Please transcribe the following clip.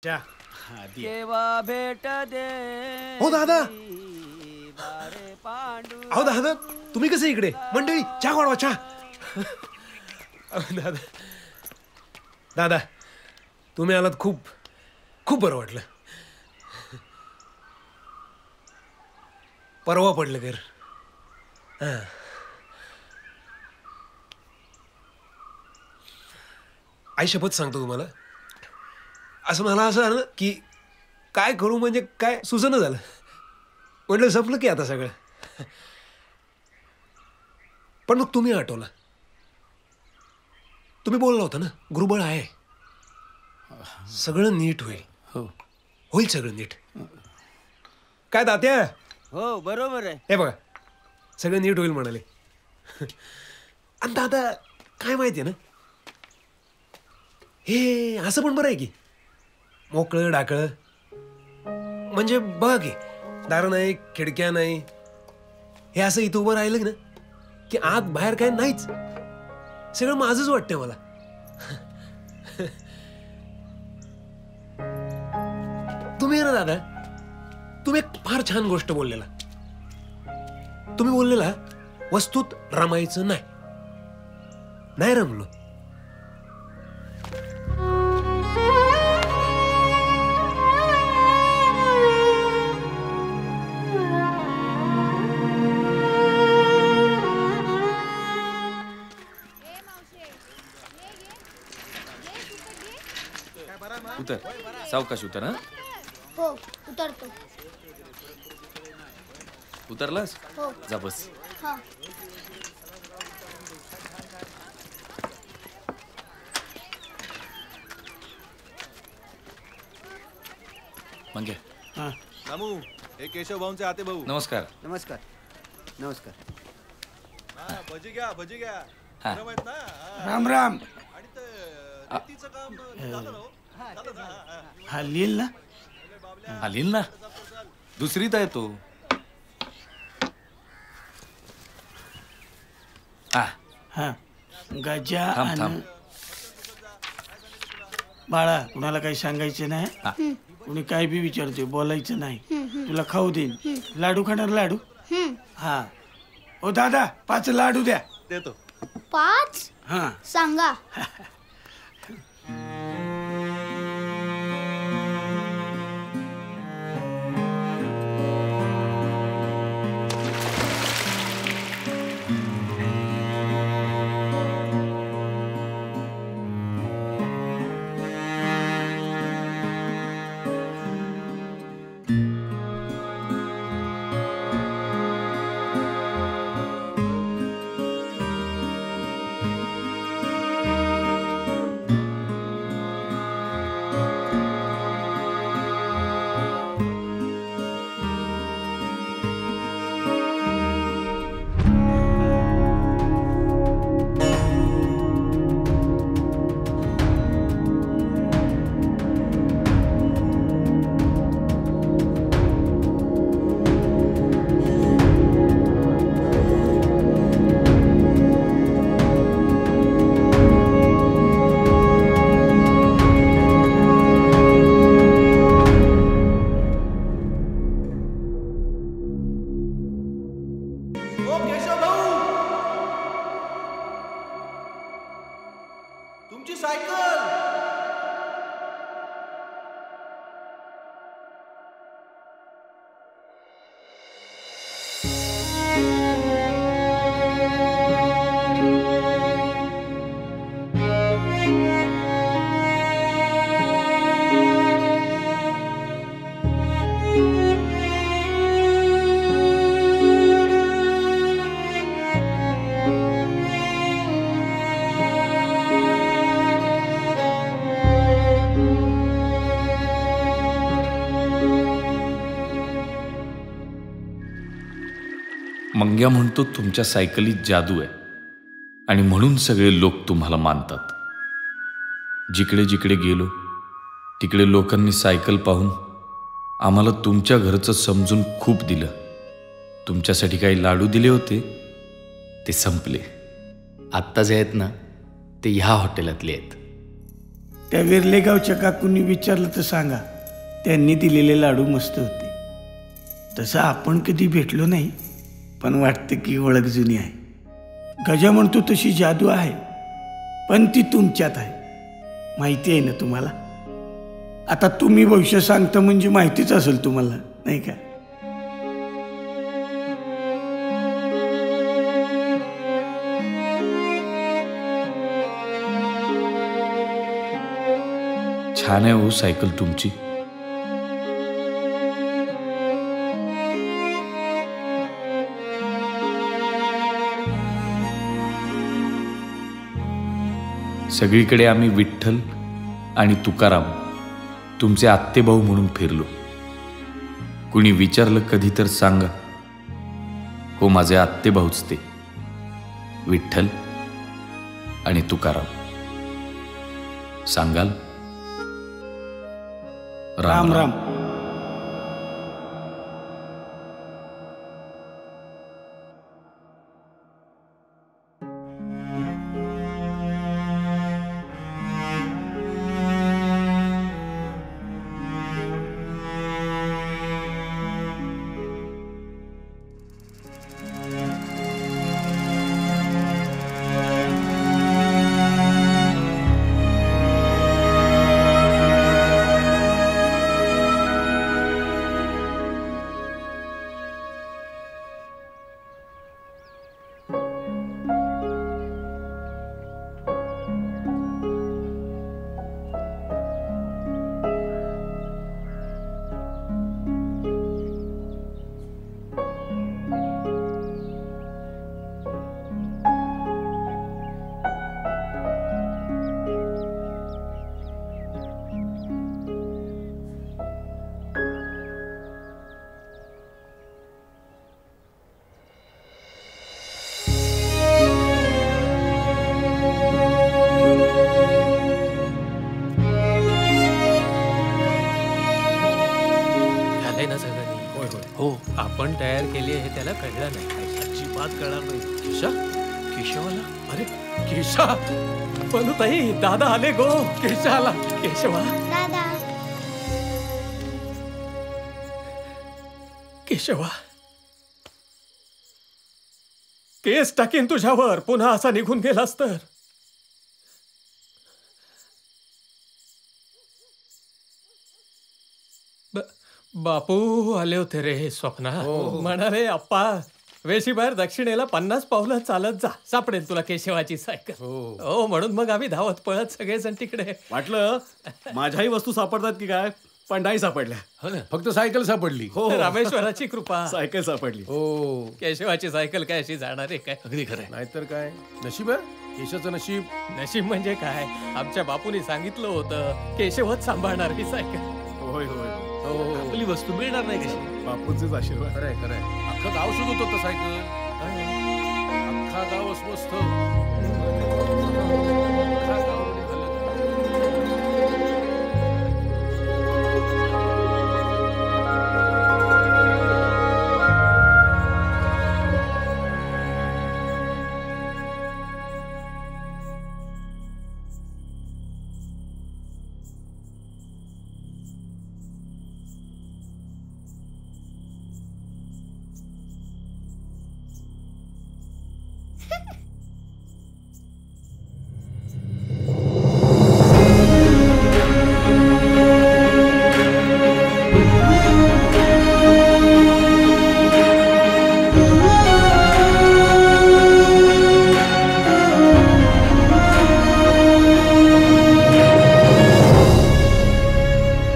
केव्हा भेट दे. हो दादा. पांडू. अहो दादा, तुम्ही कसे इकडे? मंडळी चहा वाढवा चहा. दादा दादा, तुम्ही आलात, खूप खूप बरं वाटलं. परवा पडलं घर. आई शपथ सांगतो तुम्हाला, असं मला असं आलं की काय करू म्हणजे काय सुचना झालं. म्हटलं संपलं की आता सगळं. पण मग तुम्ही आठवला, तुम्ही बोलला होता ना, गुरुबळ आहे, सगळं नीट होईल. होईल सगळं नीट. काय तात्या? हो बरोबर आहे. हे बघा, सगळं नीट होईल म्हणाले. आणि दादा काय माहितीये ना, हे असं पण बरं आहे की मोकळं डाकळं. म्हणजे बघा की, दारं नाही, खिडक्या नाही, हे असं इथं उभं राहिलं ना की आत बाहेर काय नाहीच, सगळं माझंच वाटतंय मला. तुम्ही ना दादा, तुम्ही एक फार छान गोष्ट बोललेला. तुम्ही बोललेला वस्तूत रमायचं नाही. नाही रमलो. उतर, सावकाश उतर. हा हो उतरतो. उतरलास? हो. जा बस. हा. मंग्या. हाँ रामू, हे केशव भाऊंचे आते भाऊ. नमस्कार. नमस्कार. नमस्कार. हा, भजी घ्या, भजी घ्या. हा. गरम आहेत ना? राम राम. आणि ते रेतीचं काम झालं ना हो? झालं ना? हा लिहिल ना. आलील ना, दुसरीत आहे तो. हा गजा थांब थांब. आणि बाळा, कुणाला काही सांगायचं नाही. कुणी काय बी विचारते, बोलायचं नाही. तुला खाऊ देईन. लाडू खाणार? लाडू. हा. ओ दादा, 5 लाडू द्या. देतो. 5 हा सांगा. ओ केशव भाऊ, तुमची सायकल. मंग्या म्हणतो तुमच्या सायकलीत जादू आहे आणि म्हणून सगळे लोक तुम्हाला मानतात. जिकडे जिकडे गेलो तिकडे लोकांनी सायकल पाहून आम्हाला तुमच्या घरचं समजून खूप दिलं. तुमच्यासाठी काही लाडू दिले होते, ते संपले. आत्ता जे आहेत ना ते ह्या हॉटेलातले आहेत. त्या वेर्लेगावच्या काकूंनी विचारलं तर सांगा, त्यांनी दिलेले लाडू मस्त होते. तसं आपण कधी भेटलो नाही, पण वाटतं की ओळख जुनी आहे. गजा म्हणतो तशी जादू आहे, पण ती तुमच्यात आहे. माहिती आहे ना तुम्हाला? आता तुम्ही भविष्य सांगता म्हणजे माहितीच असेल तुम्हाला, नाही का? छान आहे हो सायकल तुमची. सगळीकडे आम्ही विठ्ठल आणि तुकाराम तुमचे आत्तेभाऊ म्हणून फिरलो. कुणी विचारलं कधी तर सांगा, हो माझे आत्तेभाऊच ते, विठ्ठल आणि तुकाराम. सांगाल? राम राम. हो, आपण तयार केली हे त्याला कळलं नाही. अजिबात कळणार नाही. केशवाला? अरे केशा, पण ताई दादा आले गो. केशा आला. केशवा, दादा. केशवा, केस टाकीन तुझ्यावर पुन्हा असा निघून गेलास तर. बापू आले होते रे स्वप्ना. म्हणाले अप्पा वेशीबाहेर दक्षिणेला 50 पावलं चालत जा, सापडेल तुला केशवाची सायकल. हो, म्हणून मग आम्ही धावत पळत सगळेजण तिकडे. वाटलं माझ्याही वस्तू सापडतात की काय, पण नाही सापडल्या. फक्त सायकल सापडली. हो, रामेश्वराची कृपा. सायकल सापडली. हो, केशवाची सायकल काय अशी जाणार आहे काय? अगदी खरं. नाहीतर काय, नशीब आहे केशाचं नशीब. नशीब म्हणजे काय, आमच्या बापूनी सांगितलं होतं केशवच सांभाळणार ही सायकल. होय होय. आपली वस्तू मिळणार नाही कशी. बापूंचेच आशीर्वाद. खरंय खरंय. अख्खं गाव शोधत होतं सायकल. अख्खा गाव अस्वस्थ. अख्खा गाव